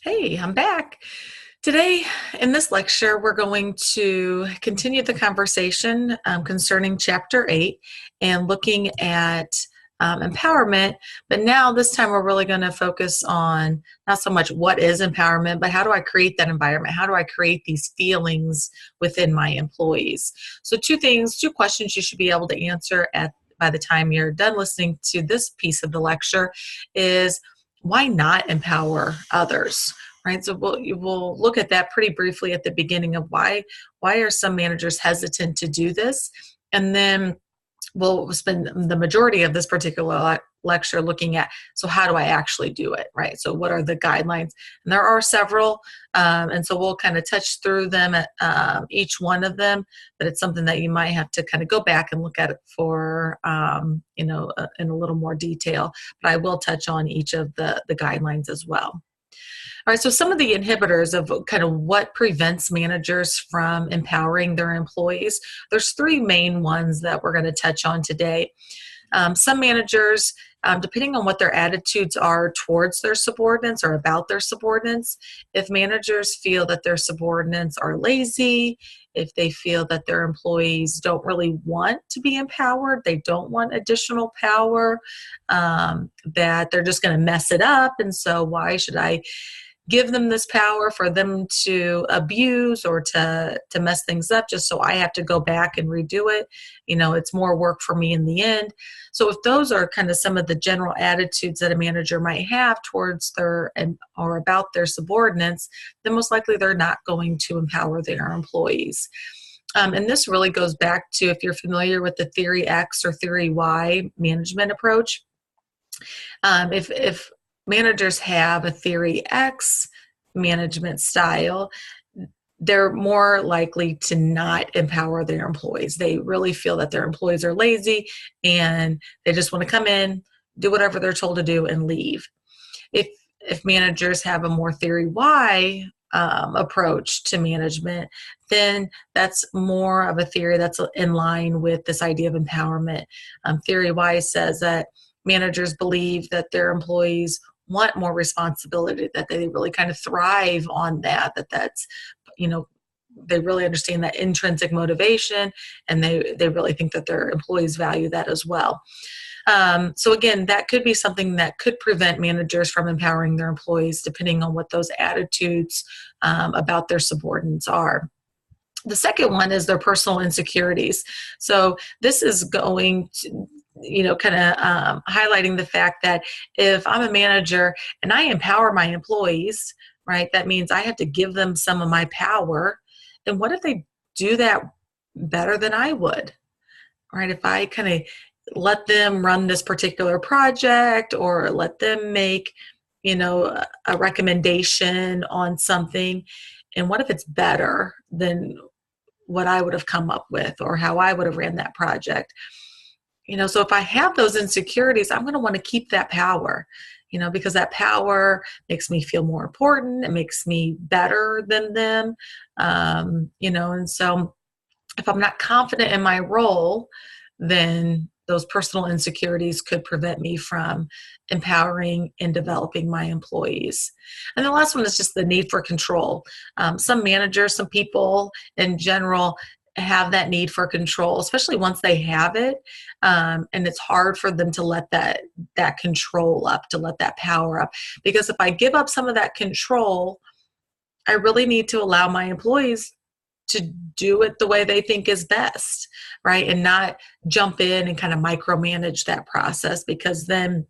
Hey, I'm back. Today, in this lecture, we're going to continue the conversation concerning Chapter 8 and looking at empowerment. But now, this time, we're really going to focus on not so much what is empowerment, but how do I create that environment? How do I create these feelings within my employees? So, two questions you should be able to answer by the time you're done listening to this piece of the lecture is, why not empower others? Right, so we'll look at that pretty briefly at the beginning of why are some managers hesitant to do this, and then we'll spend the majority of this particular lecture looking at, so how do I actually do it, right? So what are the guidelines? And there are several, and so we'll kind of touch through them at each one of them, but it's something that you might have to kind of go back and look at it for, in a little more detail, but I will touch on each of the guidelines as well. All right, so some of the inhibitors of kind of what prevents managers from empowering their employees, there's three main ones that we're going to touch on today. Some managers, depending on what their attitudes are towards their subordinates or about their subordinates, if managers feel that their subordinates are lazy, if they feel that their employees don't really want to be empowered, they don't want additional power, that they're just going to mess it up, and so why should I give them this power for them to abuse or to mess things up just so I have to go back and redo it. It's more work for me in the end. So if those are kind of some of the general attitudes that a manager might have towards or about their subordinates, then most likely they're not going to empower their employees. And this really goes back to, if you're familiar with the Theory X or Theory Y management approach, if managers have a Theory X management style, they're more likely to not empower their employees. They really feel that their employees are lazy and they just want to come in, do whatever they're told to do, and leave. If managers have a more Theory Y approach to management, then that's more of a theory that's in line with this idea of empowerment. Theory Y says that managers believe that their employees want more responsibility, that they really kind of thrive on that's, they really understand that intrinsic motivation, and they really think that their employees value that as well. So again, that could be something that could prevent managers from empowering their employees, depending on what those attitudes about their subordinates are. The second one is their personal insecurities. So this is going to, kind of highlighting the fact that if I'm a manager and I empower my employees, right, that means I have to give them some of my power. And what if they do that better than I would, right? If I kind of let them run this particular project or let them make, a recommendation on something, and what if it's better than what I would have come up with or how I would have ran that project? So if I have those insecurities, I'm going to want to keep that power, because that power makes me feel more important. It makes me better than them, and so if I'm not confident in my role, then those personal insecurities could prevent me from empowering and developing my employees. And the last one is just the need for control. Some managers, some people in general, have that need for control, especially once they have it, and it's hard for them to let that control up, to let that power up. Because if I give up some of that control, I really need to allow my employees to do it the way they think is best, right? And not jump in and kind of micromanage that process, because then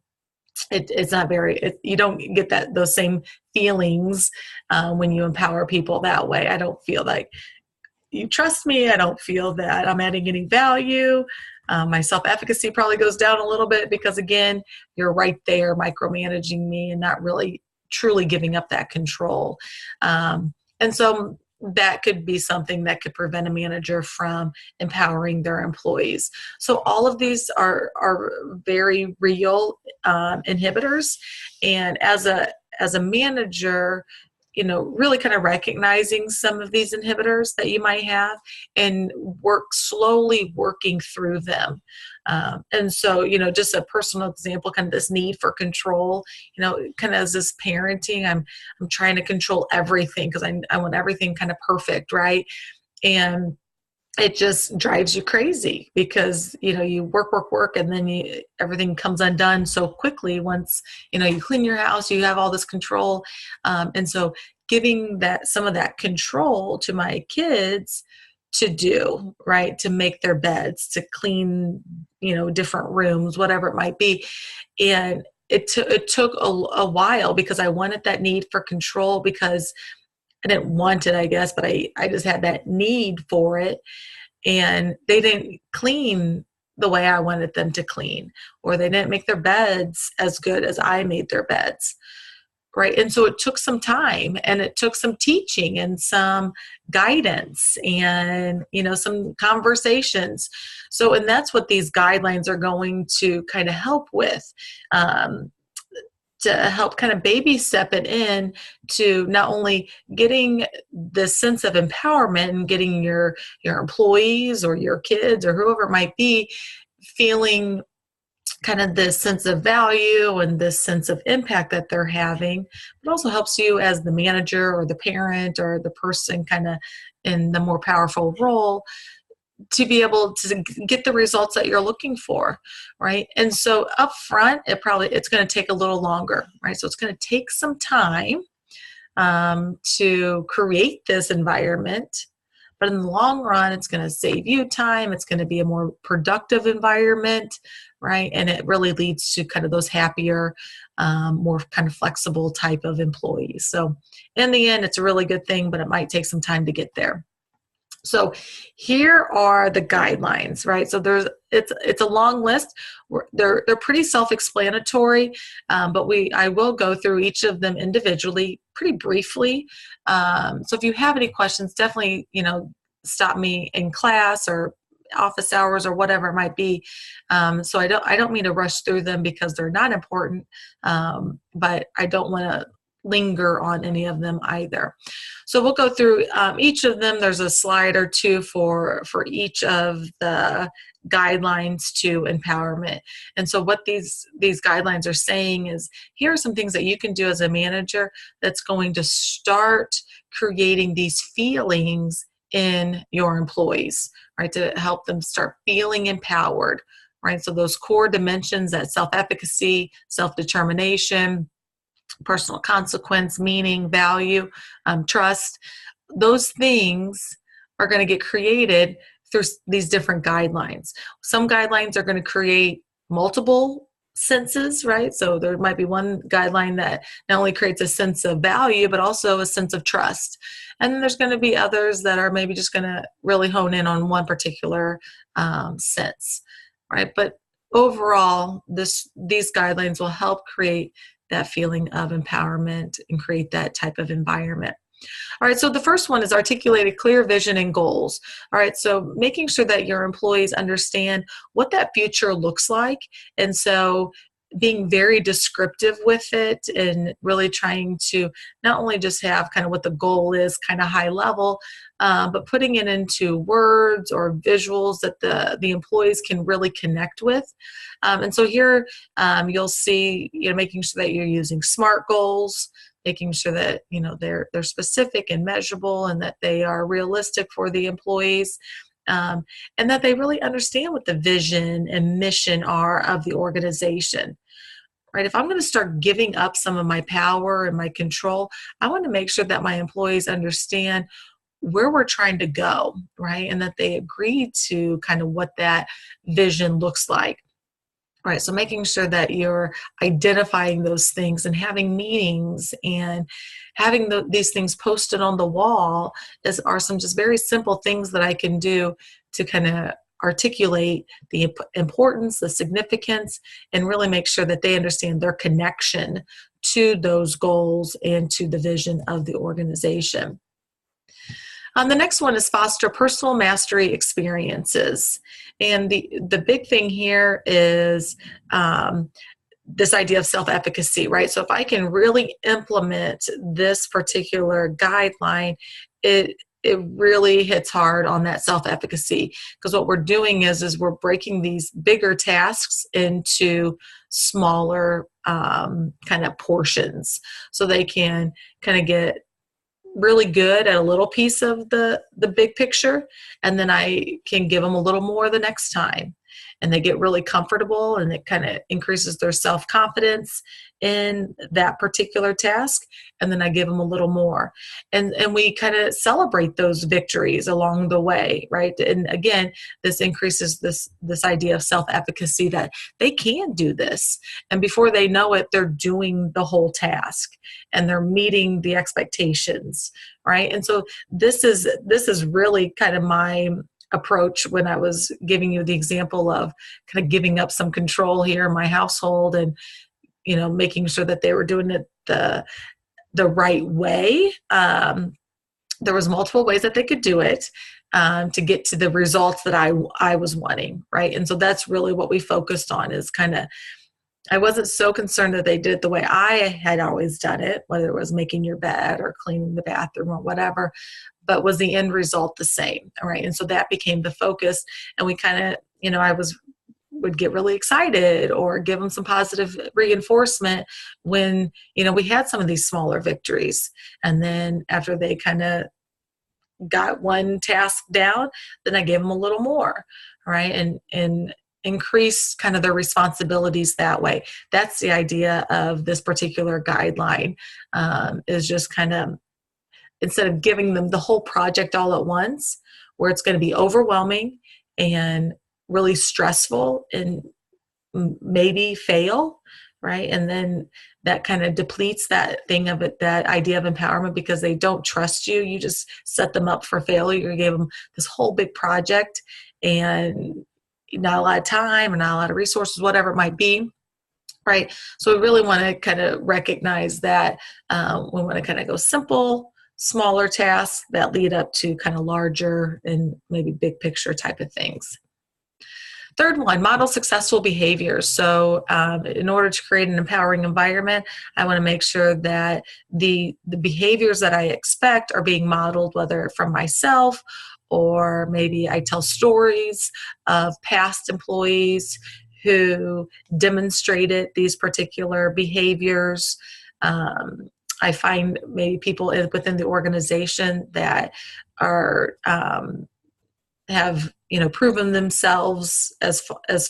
it's not you don't get those same feelings when you empower people that way. I don't feel like you trust me. I don't feel that I'm adding any value. My self-efficacy probably goes down a little bit because, again, you're right there micromanaging me and not really truly giving up that control. And so that could be something that could prevent a manager from empowering their employees. So all of these are very real inhibitors. And as a manager, really kind of recognizing some of these inhibitors that you might have and slowly working through them. And so, just a personal example, kind of this need for control, kind of as this parenting, I'm trying to control everything because I want everything kind of perfect, right? And it just drives you crazy because you work and then everything comes undone so quickly once you clean your house, you have all this control. And so giving that some of that control to my kids to do, right, to make their beds, to clean different rooms, whatever it might be. And it took a while because I wanted that need for control, because I didn't want it, I guess, but I just had that need for it. And they didn't clean the way I wanted them to clean, or they didn't make their beds as good as I made their beds. Right. And so it took some time, and it took some teaching and some guidance and, some conversations. So, and that's what these guidelines are going to kind of help with. To help kind of baby step it in to not only getting this sense of empowerment and getting your employees or your kids or whoever it might be feeling kind of this sense of value and this sense of impact that they're having, but also helps you as the manager or the parent or the person kind of in the more powerful role to be able to get the results that you're looking for, right? And so up front, it's going to take a little longer, right? So it's going to take some time to create this environment, but in the long run, it's going to save you time. It's going to be a more productive environment, right? And it really leads to kind of those happier, more kind of flexible type of employees. So in the end, it's a really good thing, but it might take some time to get there. So here are the guidelines, right? So it's a long list. They're pretty self-explanatory, but I will go through each of them individually pretty briefly. So if you have any questions, definitely stop me in class or office hours or whatever it might be. So I don't mean to rush through them because they're not important, but I don't want to linger on any of them either. So we'll go through each of them. There's a slide or two for each of the guidelines to empowerment. And so what these guidelines are saying is, here are some things that you can do as a manager that's going to start creating these feelings in your employees, right, to help them start feeling empowered, right? So those core dimensions, that self-efficacy, self-determination, personal consequence, meaning, value, trust, those things are going to get created through these different guidelines. Some guidelines are going to create multiple senses, right? So there might be one guideline that not only creates a sense of value, but also a sense of trust. And then there's going to be others that are maybe just going to really hone in on one particular sense, right? But overall, these guidelines will help create that feeling of empowerment and create that type of environment. All right, so the first one is articulate a clear vision and goals. All right, so making sure that your employees understand what that future looks like. And so being very descriptive with it and really trying to not only just have kind of what the goal is, kind of high level, but putting it into words or visuals that the employees can really connect with. And so here you'll see, making sure that you're using SMART goals, making sure that they're specific and measurable, and that they are realistic for the employees. And that they really understand what the vision and mission are of the organization, right? If I'm going to start giving up some of my power and my control, I want to make sure that my employees understand where we're trying to go, right? And that they agree to kind of what that vision looks like. Right, so making sure that you're identifying those things and having meetings and having these things posted on the wall are some just very simple things that I can do to kind of articulate the importance, the significance, and really make sure that they understand their connection to those goals and to the vision of the organization. The next one is foster personal mastery experiences. And the big thing here is this idea of self-efficacy, right? So if I can really implement this particular guideline, it it really hits hard on that self-efficacy, because what we're doing is we're breaking these bigger tasks into smaller kind of portions, so they can kind of get really good at a little piece of the big picture, and then I can give them a little more the next time, and they get really comfortable, and it kind of increases their self-confidence in that particular task, and then I give them a little more, and we kind of celebrate those victories along the way, right? And again, this increases this idea of self-efficacy, that they can do this, and before they know it, they're doing the whole task and they're meeting the expectations, right? And so this is really kind of my approach when I was giving you the example of kind of giving up some control here in my household, and making sure that they were doing it the right way. There was multiple ways that they could do it to get to the results that I was wanting, right? And so that's really what we focused on, is kind of, I wasn't so concerned that they did it the way I had always done it, whether it was making your bed or cleaning the bathroom or whatever, but was the end result the same, right? And so that became the focus, and we kind of, would get really excited or give them some positive reinforcement when, we had some of these smaller victories. And then after they kind of got one task down, then I gave them a little more, right? And increase kind of their responsibilities that way. That's the idea of this particular guideline, is just kind of, instead of giving them the whole project all at once, where it's going to be overwhelming and really stressful and maybe fail, right? And then that kind of depletes that thing of it, that idea of empowerment, because they don't trust you. You just set them up for failure. You gave them this whole big project and not a lot of time or not a lot of resources, whatever it might be, right? So we really want to kind of recognize that we want to kind of go simple, smaller tasks that lead up to kind of larger and maybe big picture type of things. Third one, model successful behaviors. So in order to create an empowering environment, I want to make sure that the behaviors that I expect are being modeled, whether from myself, or maybe I tell stories of past employees who demonstrated these particular behaviors. I find maybe people within the organization that are have proven themselves as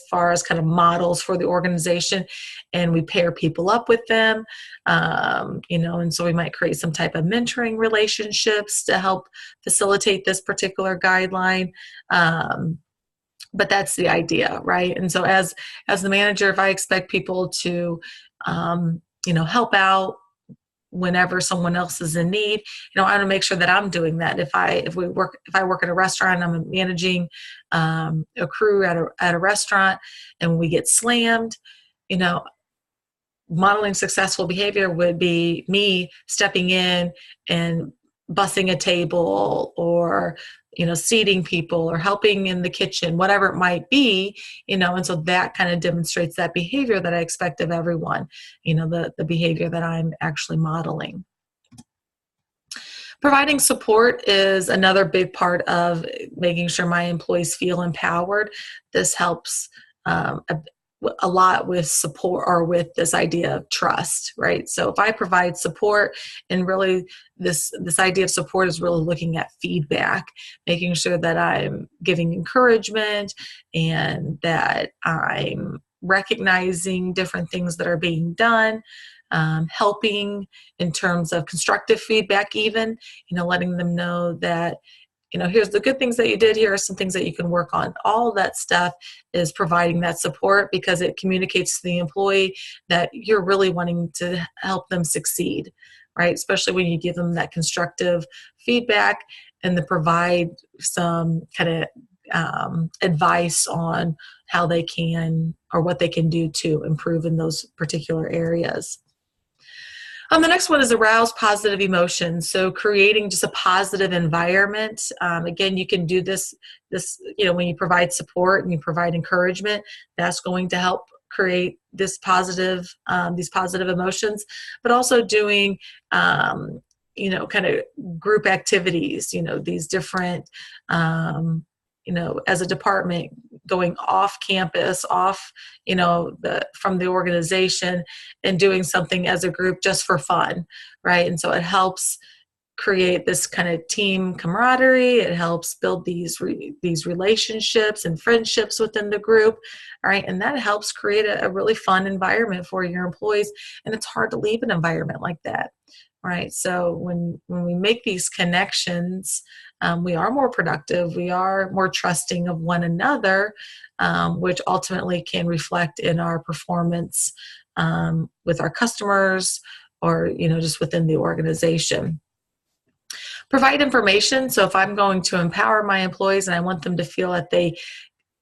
far as kind of models for the organization, and we pair people up with them, and so we might create some type of mentoring relationships to help facilitate this particular guideline. But that's the idea, right? And so as the manager, if I expect people to help out whenever someone else is in need, I want to make sure that I'm doing that. If I work at a restaurant, I'm managing a crew at a restaurant, and we get slammed, modeling successful behavior would be me stepping in and bussing a table, or seating people, or helping in the kitchen, whatever it might be, and so that kind of demonstrates that behavior that I expect of everyone, the behavior that I'm actually modeling. Providing support is another big part of making sure my employees feel empowered. This helps a lot with support, or with this idea of trust, right? So if I provide support, and really this idea of support is really looking at feedback, making sure that I'm giving encouragement, and that I'm recognizing different things that are being done, helping in terms of constructive feedback, even, letting them know that, here's the good things that you did, here are some things that you can work on. All that stuff is providing that support, because it communicates to the employee that you're really wanting to help them succeed, right? Especially when you give them that constructive feedback, and then provide some kind of advice on how they can, or what they can do to improve in those particular areas. The next one is arouse positive emotions. So creating just a positive environment. Again, you can do this, when you provide support and you provide encouragement, that's going to help create these positive emotions, but also doing, kind of group activities, these different, as a department going off campus, off, from the organization and doing something as a group just for fun, right? And so it helps create this kind of team camaraderie. It helps build these relationships and friendships within the group, right? And that helps create a really fun environment for your employees. And it's hard to leave an environment like that, right? So when we make these connections, we are more productive. We are more trusting of one another, which ultimately can reflect in our performance with our customers or, just within the organization. Provide information. So if I'm going to empower my employees and I want them to feel that they,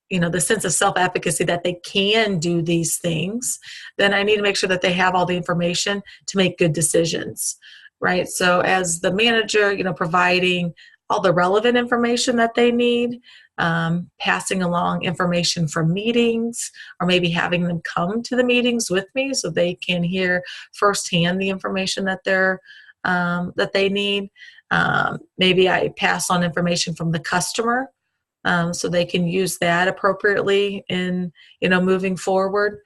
the sense of self-efficacy that they can do these things, then I need to make sure that they have all the information to make good decisions, right? So as the manager, providing all the relevant information that they need, passing along information from meetings, or maybe having them come to the meetings with me so they can hear firsthand the information that they need. Maybe I pass on information from the customer so they can use that appropriately in moving forward.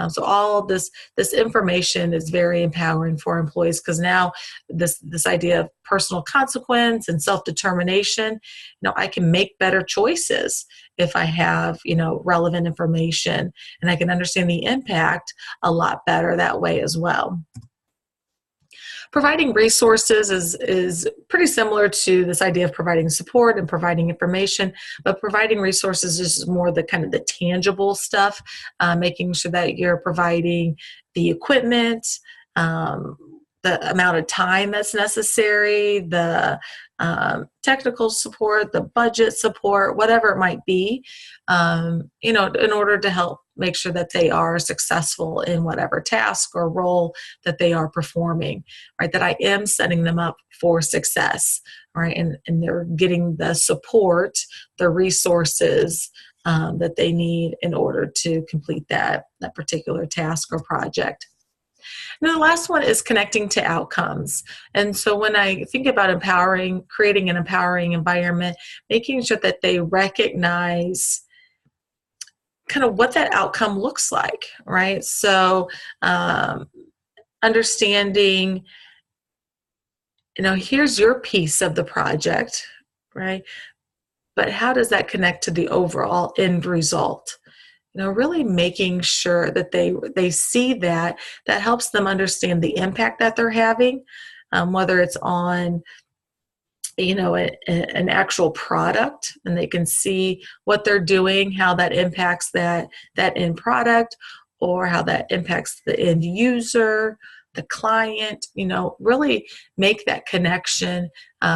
So all this information is very empowering for employees, because now this idea of personal consequence and self-determination, I can make better choices if I have relevant information, and I can understand the impact a lot better that way as well. Providing resources is pretty similar to this idea of providing support and providing information, but providing resources is more the kind of the tangible stuff, making sure that you're providing the equipment, the amount of time that's necessary, the technical support, the budget support, whatever it might be, in order to help make sure that they are successful in whatever task or role that they are performing, right? That I am setting them up for success, right? And they're getting the support, the resources that they need in order to complete that particular task or project. And the last one is connecting to outcomes. And so when I think about creating an empowering environment, making sure that they recognize kind of what that outcome looks like, right? So understanding, here's your piece of the project, right? But how does that connect to the overall end result? Really making sure that they see that helps them understand the impact that they're having, whether it's on an actual product, and they can see what they're doing, how that impacts that end product, or how that impacts the end user, the client, really make that connection,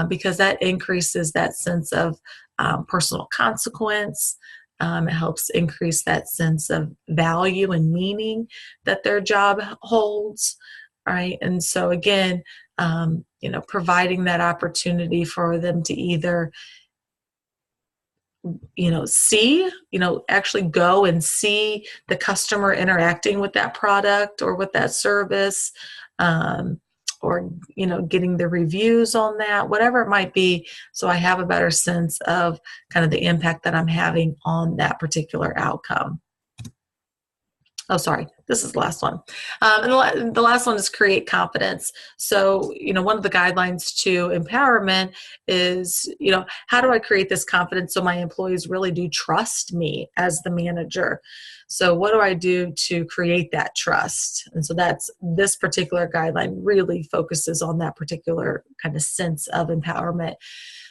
because that increases that sense of personal consequence. It helps increase that sense of value and meaning that their job holds, right? And so again, providing that opportunity for them to either, see, actually go and see the customer interacting with that product or with that service, or, getting the reviews on that, whatever it might be. So I have a better sense of kind of the impact that I'm having on that particular outcome. Oh, sorry, this is the last one. And the last one is create confidence. So, one of the guidelines to empowerment is, how do I create this confidence so my employees really do trust me as the manager? So what do I do to create that trust? And so this particular guideline really focuses on that particular kind of sense of empowerment.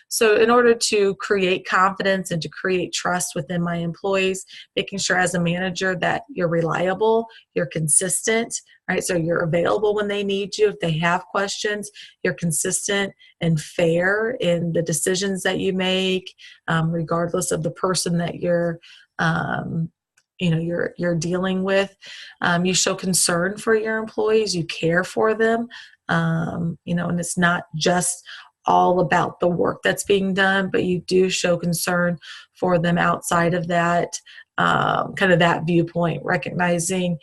So in order to create confidence and to create trust within my employees, making sure as a manager that you're reliable, you're consistent, right? So you're available when they need you. If they have questions, you're consistent and fair in the decisions that you make, regardless of the person that you're dealing with. You show concern for your employees, you care for them, and it's not just all about the work that's being done, but you do show concern for them outside of that, kind of that viewpoint, recognizing,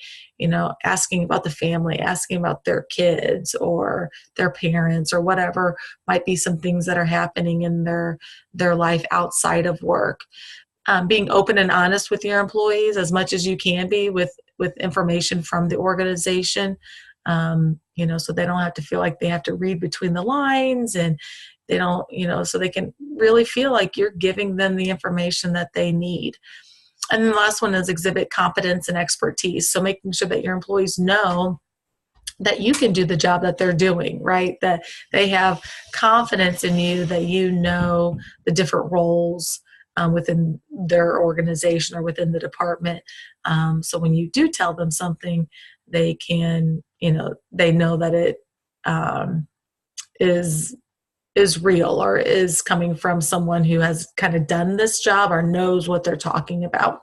asking about the family, asking about their kids or their parents or whatever might be some things that are happening in their life outside of work. Being open and honest with your employees as much as you can be with information from the organization, so they don't have to feel like they have to read between the lines, and they don't, so they can really feel like you're giving them the information that they need. And then the last one is exhibit competence and expertise. So making sure that your employees know that you can do the job that they're doing, right? That they have confidence in you, that you know the different roles within their organization or within the department. So when you do tell them something, they can, they know that it is real or is coming from someone who has kind of done this job or knows what they're talking about.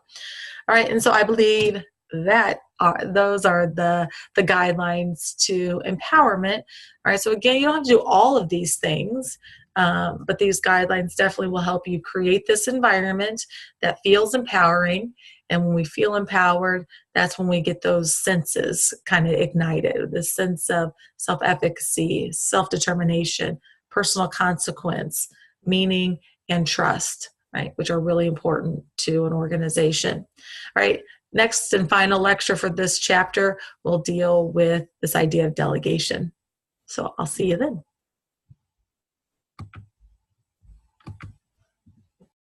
All right, and so I believe that those are the guidelines to empowerment. All right, so again, you don't have to do all of these things, but these guidelines definitely will help you create this environment that feels empowering. And when we feel empowered, that's when we get those senses kind of ignited, the sense of self-efficacy, self-determination, personal consequence, meaning, and trust, right, which are really important to an organization. All right, next and final lecture for this chapter will deal with this idea of delegation. So I'll see you then.